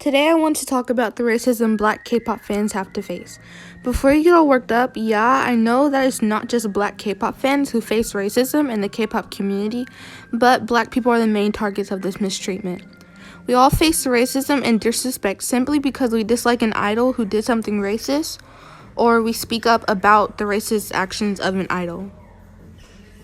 Today I want to talk about the racism black K-pop fans have to face. Before you get all worked up, yeah, I know that it's not just black K-pop fans who face racism in the K-pop community, but black people are the main targets of this mistreatment. We all face racism and disrespect simply because we dislike an idol who did something racist, or we speak up about the racist actions of an idol.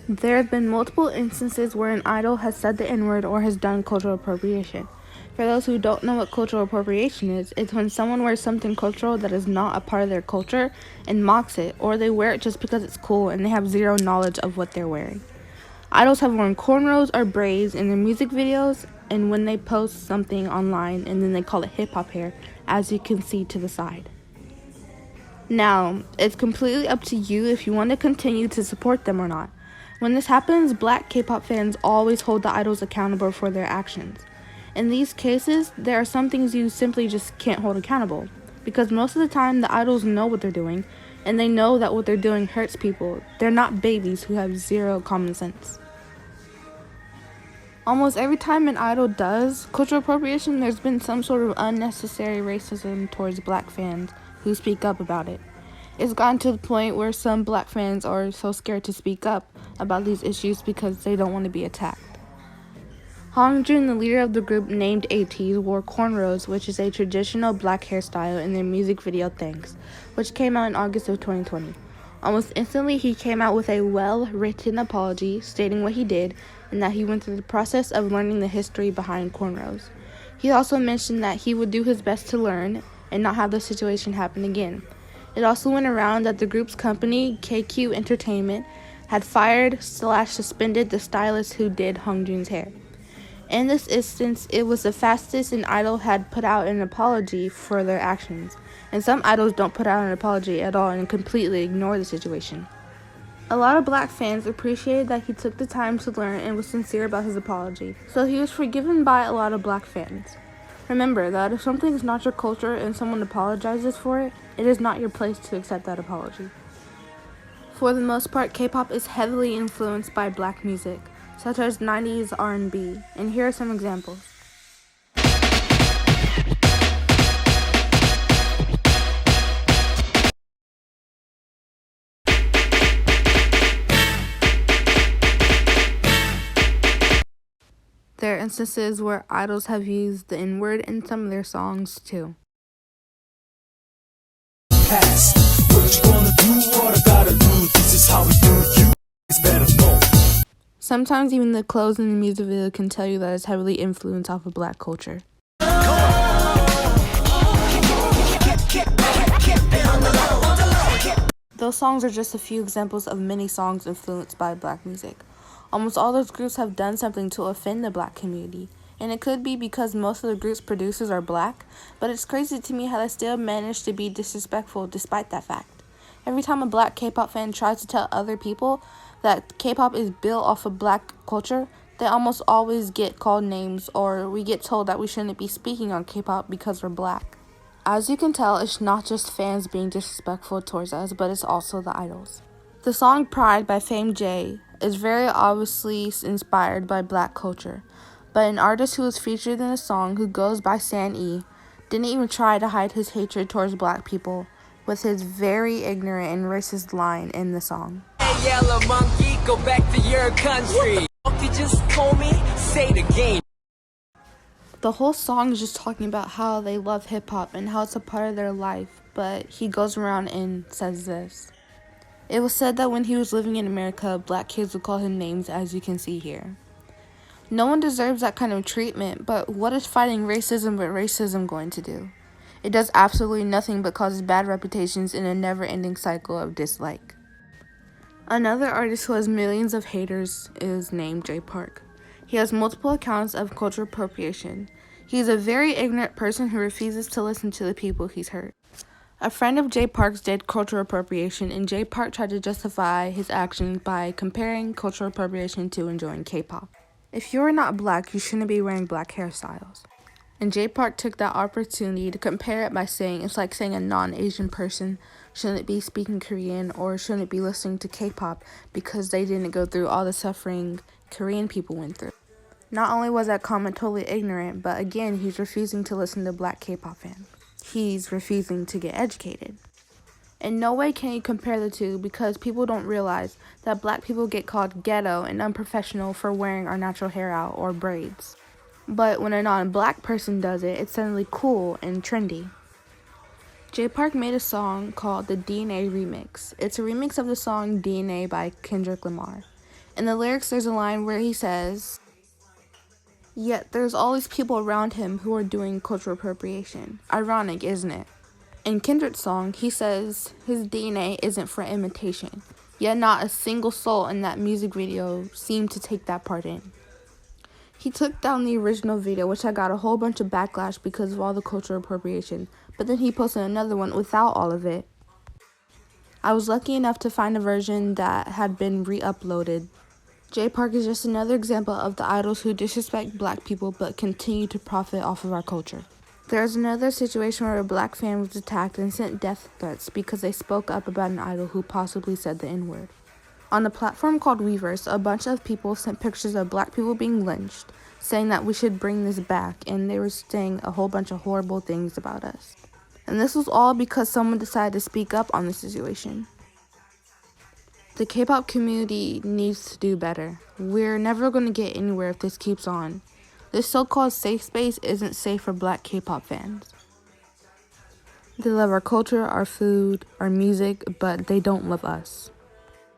There have been multiple instances where an idol has said the N-word or has done cultural appropriation. For those who don't know what cultural appropriation is, it's when someone wears something cultural that is not a part of their culture and mocks it, or they wear it just because it's cool and they have zero knowledge of what they're wearing. Idols have worn cornrows or braids in their music videos, and when they post something online, and then they call it hip-hop hair, as you can see to the side. Now, it's completely up to you if you want to continue to support them or not. When this happens, black K-pop fans always hold the idols accountable for their actions. In these cases, there are some things you simply just can't hold accountable, because most of the time the idols know what they're doing, and they know that what they're doing hurts people. They're not babies who have zero common sense. Almost every time an idol does cultural appropriation, there's been some sort of unnecessary racism towards black fans who speak up about it. It's gotten to the point where some black fans are so scared to speak up about these issues because they don't want to be attacked. Hongjun, the leader of the group named ATEEZ, wore cornrows, which is a traditional black hairstyle, in their music video Thanks, which came out in August of 2020. Almost instantly, he came out with a well-written apology stating what he did and that he went through the process of learning the history behind cornrows. He also mentioned that he would do his best to learn and not have the situation happen again. It also went around that the group's company, KQ Entertainment, had fired/suspended the stylist who did Hongjun's hair. In this instance, it was the fastest an idol had put out an apology for their actions, and some idols don't put out an apology at all and completely ignore the situation. A lot of black fans appreciated that he took the time to learn and was sincere about his apology, so he was forgiven by a lot of black fans. Remember that if something is not your culture and someone apologizes for it, it is not your place to accept that apology. For the most part, K-pop is heavily influenced by black music, such as 90s R&B, and here are some examples. There are instances where idols have used the N-word in some of their songs too. Sometimes even the clothes in the music video can tell you that it's heavily influenced off of black culture. Those songs are just a few examples of many songs influenced by black music. Almost all those groups have done something to offend the black community, and it could be because most of the group's producers are black, but it's crazy to me how they still manage to be disrespectful despite that fact. Every time a black K-pop fan tries to tell other people that K-pop is built off of black culture, they almost always get called names, or we get told that we shouldn't be speaking on K-pop because we're black. As you can tell, it's not just fans being disrespectful towards us, but it's also the idols. The song Pride by Fame J is very obviously inspired by black culture, but an artist who was featured in the song, who goes by San E, didn't even try to hide his hatred towards black people with his very ignorant and racist line in the song. Hey, yellow monkey, go back to your country. You just told me, say it again. The whole song is just talking about how they love hip-hop and how it's a part of their life, but he goes around and says this. It was said that when he was living in America, black kids would call him names, as you can see here. No one deserves that kind of treatment, but what is fighting racism with racism going to do? It does absolutely nothing but causes bad reputations in a never-ending cycle of dislike. Another artist who has millions of haters is named Jay Park. He has multiple accounts of cultural appropriation. He is a very ignorant person who refuses to listen to the people he's hurt. A friend of Jay Park's did cultural appropriation, and Jay Park tried to justify his actions by comparing cultural appropriation to enjoying K-pop. If you're not black, you shouldn't be wearing black hairstyles. And Jay Park took that opportunity to compare it by saying it's like saying a non-Asian person shouldn't be speaking Korean or shouldn't be listening to K-pop because they didn't go through all the suffering Korean people went through. Not only was that comment totally ignorant, but again, he's refusing to listen to black K-pop fans. He's refusing to get educated. In no way can you compare the two because people don't realize that black people get called ghetto and unprofessional for wearing our natural hair out or braids. But when a non-black person does it, it's suddenly cool and trendy. Jay Park made a song called the DNA Remix. It's a remix of the song DNA by Kendrick Lamar. In the lyrics, there's a line where he says, "Yet there's all these people around him who are doing cultural appropriation. Ironic, isn't it?" In Kendrick's song, he says his DNA isn't for imitation, yet not a single soul in that music video seemed to take that part in. He took down the original video, which had got a whole bunch of backlash because of all the cultural appropriation, but then he posted another one without all of it. I was lucky enough to find a version that had been re-uploaded. Jay Park is just another example of the idols who disrespect black people but continue to profit off of our culture. There's another situation where a black fan was attacked and sent death threats because they spoke up about an idol who possibly said the N-word. On a platform called Weverse, a bunch of people sent pictures of black people being lynched, saying that we should bring this back, and they were saying a whole bunch of horrible things about us. And this was all because someone decided to speak up on the situation. The K-pop community needs to do better. We're never going to get anywhere if this keeps on. This so-called safe space isn't safe for black K-pop fans. They love our culture, our food, our music, but they don't love us.